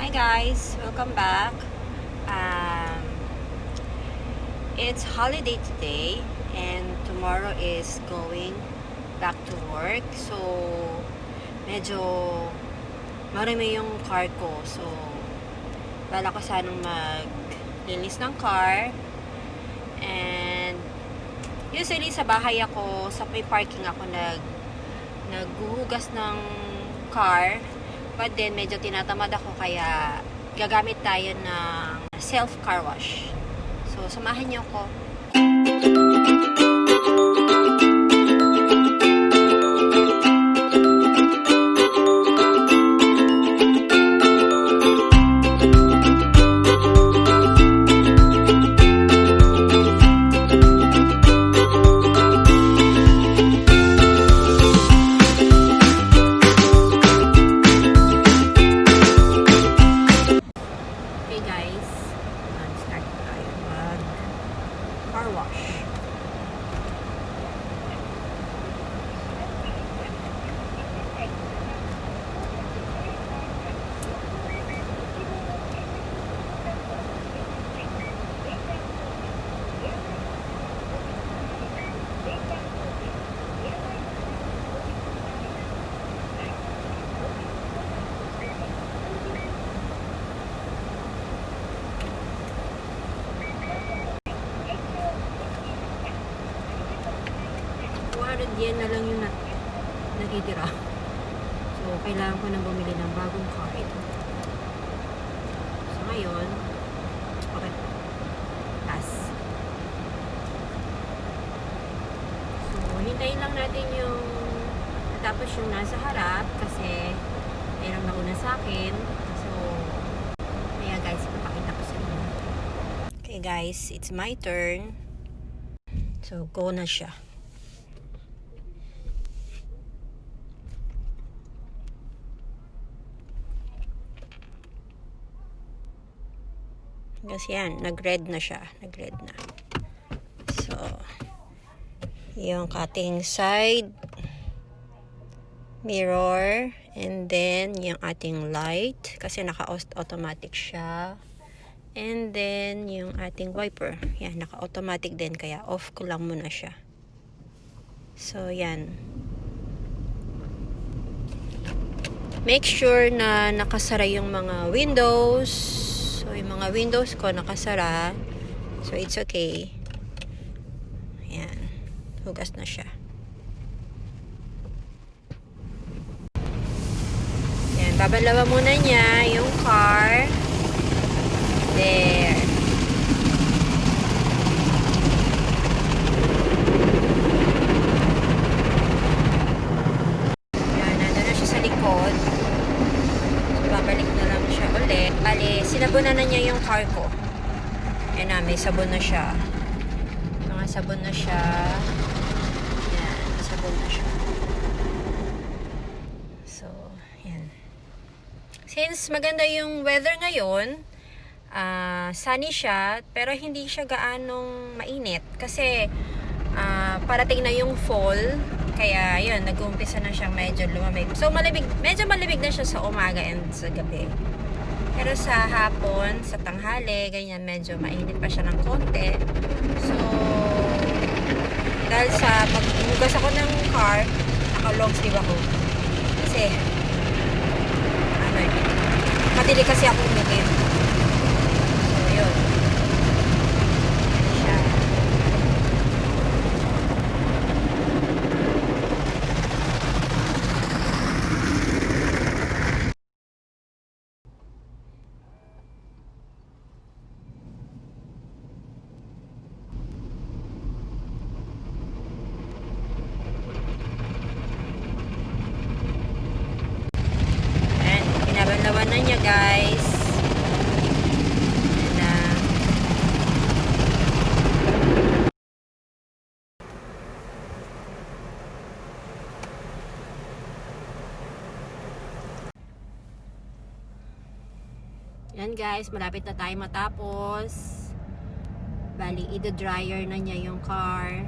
Hi guys, welcome back. Um, it's holiday today and tomorrow is going back to work. So, medyo marami yung car ko. So, bala ko sanang maglinis ng car. And usually sa bahay ako, sa may parking ako naghuhugas ng car. But then, medyo tinatamad ako kaya gagamit tayo ng self-car wash. So, samahan niyo ko. Car wash. Yan na lang yung nakitira. So, kailangan ko nang bumili ng bagong car ito. So, ngayon, okay. Pass. So, hintayin lang natin yung natapos yung nasa harap kasi mayroong nauna sa akin. So, kaya guys, papakita ko sa inyo. Okay guys, it's my turn. So, go na siya. Kasi yan, nag-red na siya. Nag-red na. So, yung ating side mirror and then yung ating light kasi naka-automatic siya. And then yung ating wiper. Yan, naka-automatic din kaya off ko lang muna siya. So, yan. Make sure na nakasara yung mga windows. So, yung mga windows ko nakasara. So, it's okay. Ayan. Hugas na siya. Ayan. Babalawa muna niya yung car. There. Ayan. Nandun na siya sa likod. Babalik na lang siya ulit. Bali, sinabunan na niya yung car ko. Ayan na, may sabon na siya. Mga sabon na siya. Ayan, sabon na siya. So, ayan. Since maganda yung weather ngayon, sunny siya, pero hindi siya gaanong mainit. Kasi, parating na yung fall. Kaya, yun, nag-uumpisa na siyang medyo lumamig. So, medyo malamig na siya sa umaga and sa gabi. Pero sa hapon, sa tanghali, ganyan, medyo mainit pa siya ng konti. So, dahil sa paghugas ako ng car, naka-long sleeve ako. Kasi, madili kasi ako umikip. So, yun. Lawan na niya guys. Yan guys, malapit na tayo matapos. Bali, i-dryer na niya yung car.